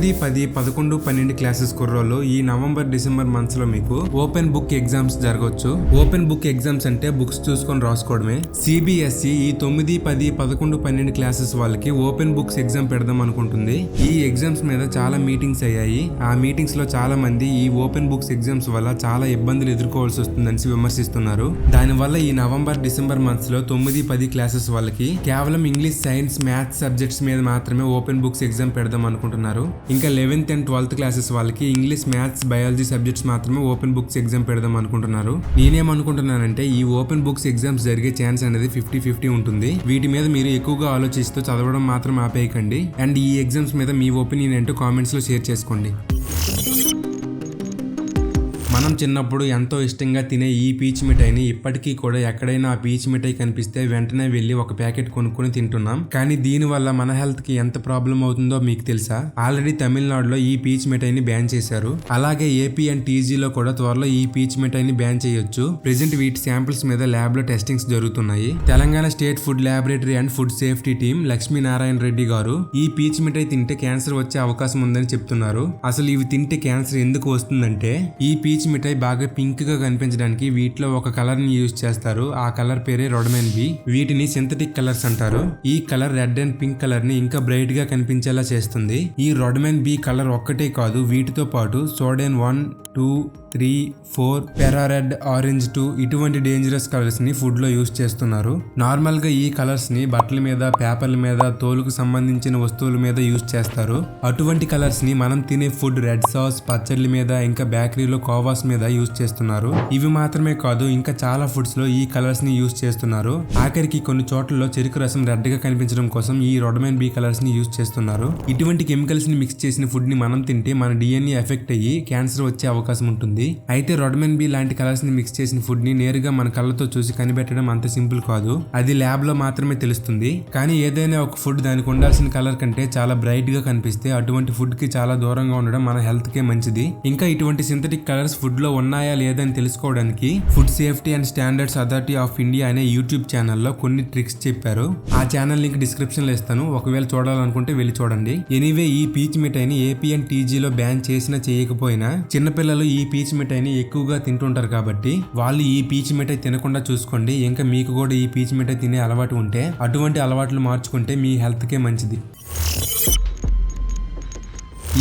9, 10, 11, 12 classes కుర్రోళ్ళు ఈ November December months లో మీకు ఓపెన్ బుక్ ఎగ్జామ్స్ జరగవచ్చు. ఓపెన్ బుక్ ఎగ్జామ్స్ అంటే బుక్స్ చూసుకొని రాసుకోవడమే. సిబిఎస్ఈ ఈ 9, 10, 11, 12 క్లాసెస్ వాళ్ళకి ఓపెన్ బుక్స్ ఎగ్జామ్ పెడదాం అనుకుంటుంది. ఈ ఎగ్జామ్స్ మీద చాలా మీటింగ్స్ అయ్యాయి. ఆ మీటింగ్స్ లో చాలా మంది ఈ ఓపెన్ బుక్స్ ఎగ్జామ్స్ వల్ల చాలా ఇబ్బందులు ఎదుర్కోవాల్సి వస్తుందని విమర్శిస్తున్నారు. దానివల్ల ఈ నవంబర్ డిసెంబర్ మంత్స్ లో 9, 10 క్లాసెస్ వాళ్ళకి కేవలం ఇంగ్లీష్, సైన్స్, మ్యాథ్స్ సబ్జెక్ట్స్ మీద మాత్రమే ఓపెన్ బుక్స్ ఎగ్జామ్ పెడదాం అనుకుంటున్నారు. ఇంకా 11th and 12th క్లాసెస్ వాళ్ళకి ఇంగ్లీష్, మ్యాథ్స్, బయాలజీ సబ్జెక్ట్స్ మాత్రమే ఓపెన్ బుక్స్ ఎగ్జామ్ పెడదాం అనుకుంటున్నారు. నేనేమనుకుంటున్నానంటే ఈ ఓపెన్ బుక్స్ ఎగ్జామ్స్ జరిగే ఛాన్స్ అనేది 50-50 ఉంటుంది. వీటి మీద మీరు ఎక్కువగా ఆలోచిస్తూ చదవడం మాత్రం ఆపేయకండి. అండ్ ఈ ఎగ్జామ్స్ మీద మీ ఒపీనియన్ ఏంటో కామెంట్స్ లో షేర్ చేసుకోండి. మనం చిన్నప్పుడు ఎంతో ఇష్టంగా తినే ఈ పీచ్ మిఠాయిని ఇప్పటికీ కూడా ఎక్కడైనా ఆ పీచ్ మిఠాయి కనిపిస్తే వెంటనే వెళ్ళి ఒక ప్యాకెట్ కొనుక్కొని తింటున్నాం. కానీ దీని వల్ల మన హెల్త్ కి ఎంత ప్రాబ్లం అవుతుందో మీకు తెలుసా? ఆల్రెడీ తమిళనాడులో ఈ పీచ్ మిఠాయిని బ్యాన్ చేశారు. అలాగే ఏపీ అండ్ టీజీలో కూడా త్వరలో ఈ పీచ్ మిఠాయిని బ్యాన్ చేయొచ్చు. ప్రెజెంట్ వీటి శాంపిల్స్ మీద ల్యాబ్ లో టెస్టింగ్స్ జరుగుతున్నాయి. Telangana state food laboratory and food safety team Lakshminarayana Reddy గారు ఈ పీచ్ మిఠాయి తింటే క్యాన్సర్ వచ్చే అవకాశం ఉందని చెప్తున్నారు. అసలు ఇవి తింటే క్యాన్సర్ ఎందుకు వస్తుందంటే ఈ పీచ్ మిఠాయి బాగా పింక్ గా కనిపించడానికి వీటిలో ఒక కలర్ ని యూజ్ చేస్తారు. ఆ కలర్ పేరే రొడమెన్ బి. వీటిని సింథటిక్ కలర్స్ అంటారు. ఈ colour red and pink colour ని ఇంకా బ్రైట్ గా కనిపించేలా చేస్తుంది. ఈ రొడమెన్ బి కలర్ ఒక్కటే కాదు, వీటితో పాటు సోడెన్ 1, 2, 3, 4, పెరా రెడ్, ఆరెంజ్ 2 ఇటువంటి డేంజరస్ కలర్స్ ని ఫుడ్ లో యూజ్ చేస్తున్నారు. నార్మల్ గా ఈ కలర్స్ ని బట్టల మీద, పేపర్ల మీద, తోలుకు సంబంధించిన వస్తువుల మీద యూజ్ చేస్తారు. అటువంటి కలర్స్ ని మనం తినే ఫుడ్, రెడ్ సాస్, పచ్చళ్ళ మీద, ఇంకా బేకరీలో కోవాస్ మీద యూజ్ చేస్తున్నారు. ఇవి మాత్రమే కాదు, ఇంకా చాలా ఫుడ్స్ లో ఈ కలర్స్ ని యూజ్ చేస్తున్నారు. ఆఖరికి కొన్ని చోట్లలో చెరుకు రసం రెడ్ గా కనిపించడం కోసం ఈ రొడమెన్ బి కలర్స్ ని యూజ్ చేస్తున్నారు. ఇటువంటి కెమికల్స్ ని మిక్స్ చేసిన ఫుడ్ ని మనం తింటే మన డిఎన్ఏ ఎఫెక్ట్ అయ్యి క్యాన్సర్ వచ్చే అవకాశం ఉంటుంది. అయితే రొడమెన్ బి లాంటి కలర్స్ ని మిక్స్ చేసిన ఫుడ్ ని నేరుగా మన కళ్ళతో చూసి కనిపెట్టడం అంత సింపుల్ కాదు. అది ల్యాబ్ లో మాత్రమే తెలుస్తుంది. కానీ ఏదైనా ఒక ఫుడ్ దానికి ఉండాల్సిన కలర్ కంటే చాలా బ్రైట్ గా కనిపిస్తే అటువంటి ఫుడ్ కి చాలా దూరంగా ఉండడం మన హెల్త్ కే మంచిది. ఇంకా ఇటువంటి సింథటిక్ కలర్స్ ఫుడ్ లో ఉన్నాయా లేదని తెలుసుకోవడానికి food safety and standards authority of India అనే యూట్యూబ్ ఛానల్లో కొన్ని ట్రిక్స్ చెప్పారు. ఆ ఛానల్ లింక్ డిస్క్రిప్షన్ లో ఇస్తాను. ఒకవేళ చూడాలనుకుంటే వెళ్ళి చూడండి. ఎనీవే ఈ పీచ్ మిఠాయిని ఏపీ అండ్ టీజీలో బ్యాన్ చేసినా చేయకపోయినా చిన్నపిల్లలు ఈ పీచ్ మిఠాయిని ఎక్కువగా తింటుంటారు కాబట్టి వాళ్ళు ఈ పీచ్ మిఠాయి తినకుండా చూసుకోండి. ఇంకా మీకు కూడా ఈ పీచ్ మిఠాయి తినే అలవాటు ఉంటే అటువంటి అలవాట్లు మార్చుకుంటే మీ హెల్త్ కే మంచిది.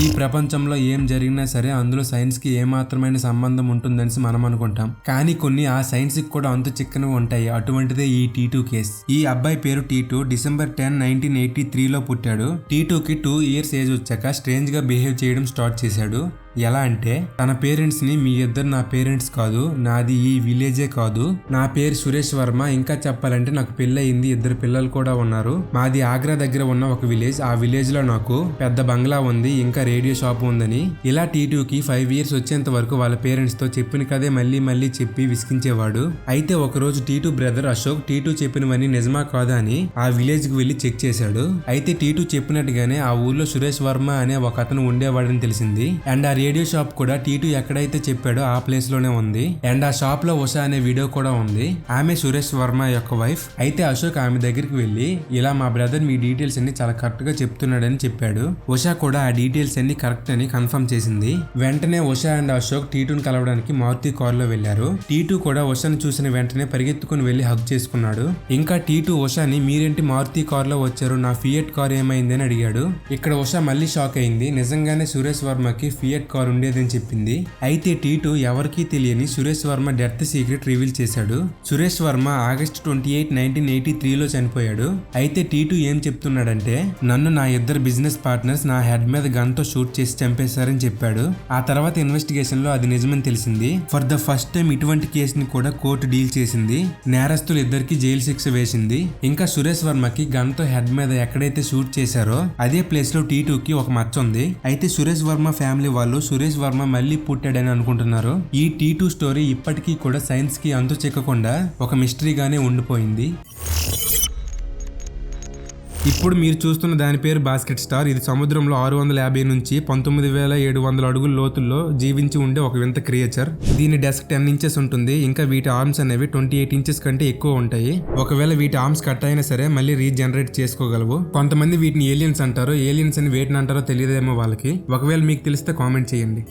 ఈ ప్రపంచంలో ఏం జరిగినా సరే అందులో సైన్స్ కి ఏమాత్రమైన సంబంధం ఉంటుందని మనం అనుకుంటాం. కానీ కొన్ని ఆ సైన్స్ కి కూడా అంతు చిక్కనవి ఉంటాయి. అటువంటిదే ఈ టీటూ కేస్. ఈ అబ్బాయి పేరు టీటూ. డిసెంబర్ 10, 1983లో పుట్టాడు. టీటూకి 2 years ఏజ్ వచ్చాక స్ట్రేంజ్ గా బిహేవ్ చేయడం స్టార్ట్ చేశాడు. ఎలా అంటే తన పేరెంట్స్ ని మీ ఇద్దరు నా పేరెంట్స్ కాదు, నాది ఈ విలేజే కాదు, నా పేరు సురేష్ వర్మ, ఇంకా చెప్పాలంటే నాకు పెళ్ళయింది, 2 పిల్లలు కూడా ఉన్నారు, మాది ఆగ్రా దగ్గర ఉన్న ఒక విలేజ్, ఆ విలేజ్ లో నాకు పెద్ద బంగ్లా ఉంది, ఇంకా రేడియో షాప్ ఉందని ఇలా టీటూకి 5 years వచ్చేంత వరకు వాళ్ళ పేరెంట్స్ తో చెప్పిన కదే మళ్ళీ చెప్పి విసిగించేవాడు. అయితే ఒక రోజు టీటూ బ్రదర్ అశోక్ టీటూ చెప్పినవన్నీ నిజమా కాదా అని ఆ విలేజ్ కి వెళ్లి చెక్ చేశాడు. అయితే టీటూ చెప్పినట్టుగానే ఆ ఊర్లో సురేష్ వర్మ అనే ఒక అతను ఉండేవాడని తెలిసింది. అండ్ ఆ రేడియో షాప్ కూడా టీటూ ఎక్కడైతే చెప్పాడో ఆ ప్లేస్ లోనే ఉంది. అండ్ ఆ షాప్ లో ఉషా అనే వీడియో కూడా ఉంది. ఆమె సురేష్ వర్మ యొక్క వైఫ్. అయితే అశోక్ ఆమె దగ్గరికి వెళ్లి ఇలా మా బ్రదర్ మీ డీటెయిల్స్ అన్ని చాలా కరెక్ట్ గా చెప్తున్నాడని చెప్పాడు. ఉషా కూడా ఆ డీటెయిల్స్ అన్ని కరెక్ట్ అని కన్ఫర్మ్ చేసింది. వెంటనే ఉషా అండ్ అశోక్ టీటూని కలవడానికి మారుతి కార్ లో వెళ్లారు. టీటూ కూడా ఉషాని చూసిన వెంటనే పరిగెత్తుకుని వెళ్లి హగ్ చేసుకున్నాడు. ఇంకా టీటూ ఉషాని మీరేంటి మారుతి కార్ లో వచ్చారు, నా ఫియట్ కార్ ఏమైంది అని అడిగాడు. ఇక్కడ ఉషా మళ్ళీ షాక్ అయింది. నిజంగానే సురేష్ వర్మకి ఫియట్ కార్ ఉండేదని చెప్పింది. అయితే టీటూ ఎవరికీ తెలియని Suresh Varma death secret reveal చేశాడు. సురేష్ వర్మ August 28, 1983లో చనిపోయాడు. అయితే టీటూ ఏం చెప్తున్నాడంటే నన్ను నా 2 బిజినెస్ పార్ట్నర్స్ నా హెడ్ మీద గన్ తో షూట్ చేసి చంపేశారని చెప్పాడు. ఆ తర్వాత ఇన్వెస్టిగేషన్ లో అది నిజమని తెలిసింది. ఫర్ ద ఫస్ట్ టైం ఇటువంటి కేసుని కూడా కోర్టు డీల్ చేసింది. నేరస్తులు 2కి జైలు శిక్ష వేసింది. ఇంకా సురేష్ వర్మకి గన్ తో హెడ్ మీద ఎక్కడైతే షూట్ చేశారో అదే ప్లేస్ లో టీటూకి ఒక మచ్చ ఉంది. అయితే సురేష్ వర్మ ఫ్యామిలీ వాళ్ళు సురేష్ వర్మ మళ్ళీ పుట్టాడని అనుకుంటున్నారు. ఈ టీటూ స్టోరీ ఇప్పటికీ కూడా సైన్స్ కి అంతు చిక్కకుండా ఒక మిస్టరీగానే ఉండిపోయింది. ఇప్పుడు మీరు చూస్తున్న దాని పేరు బాస్కెట్ స్టార్. ఇది సముద్రంలో 650 నుంచి 19,700 అడుగుల లోతుల్లో జీవించి ఉండే ఒక వింత క్రియేచర్. దీని డెస్క్ 10 ఇంచెస్ ఉంటుంది. ఇంకా వీటి ఆర్మ్స్ అనేవి 28 ఇంచెస్ కంటే ఎక్కువ ఉంటాయి. ఒకవేళ వీటి ఆర్మ్స్ కట్ అయినా సరే మళ్ళీ రీజనరేట్ చేసుకోగలవు. కొంతమంది వీటిని ఏలియన్స్ అంటారు. ఏలియన్స్ అని వేటిని అంటారో తెలియదేమో వాళ్ళకి. ఒకవేళ మీకు తెలిస్తే కామెంట్ చేయండి.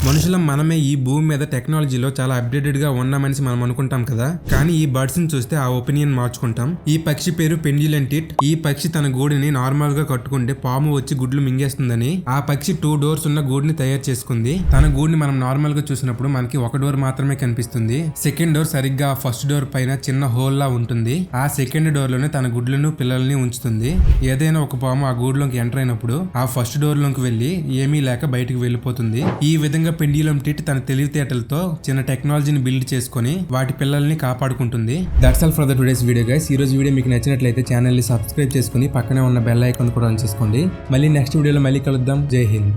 మనుషులం మనమే ఈ భూమి మీద టెక్నాలజీలో చాలా అప్డేటెడ్ గా ఉన్నామని మనం అనుకుంటాం కదా, కానీ ఈ బర్డ్స్ ని చూస్తే ఆ ఒపీనియన్ మార్చుకుంటాం. ఈ పక్షి పేరు పెండ్యులెంట్ టిట్. ఈ పక్షి తన గూడిని నార్మల్ గా కట్టుకుంటే పాము వచ్చి గుడ్లు మింగేస్తుందని ఆ పక్షి 2 డోర్స్ ఉన్న గూడిని తయారు చేసుకుంది. తన గూడిని మనం నార్మల్ గా చూసినప్పుడు మనకి ఒక డోర్ మాత్రమే కనిపిస్తుంది. సెకండ్ డోర్ సరిగ్గా ఆ ఫస్ట్ డోర్ పైన చిన్న హోల్ లా ఉంటుంది. ఆ సెకండ్ డోర్ లోనే తన గుడ్లను పిల్లల్ని ఉంచుతుంది. ఏదైనా ఒక పాము ఆ గూడులోకి ఎంటర్ అయినప్పుడు ఆ ఫస్ట్ డోర్ లోకి వెళ్లి ఏమీ లేక బయటకు వెళ్లిపోతుంది. ఈ విధంగా పెండ్యులమ్ టిట్ తన తెలివితేటలతో చిన్న టెక్నాలజీని బిల్డ్ చేసుకుని వాటి పిల్లల్ని కాపాడుకుంటుంది. That's all for the today's video guys. ఈ రోజు వీడియో మీకు నచ్చినట్లయితే ఛానల్ ని సబ్స్క్రైబ్ చేసుకుని పక్కనే ఉన్న బెల్ ఐకాన్ కూడా ఆన్ చేసుకోండి. మళ్ళీ నెక్స్ట్ వీడియోలో మళ్ళీ కలుద్దాం. జై హింద్.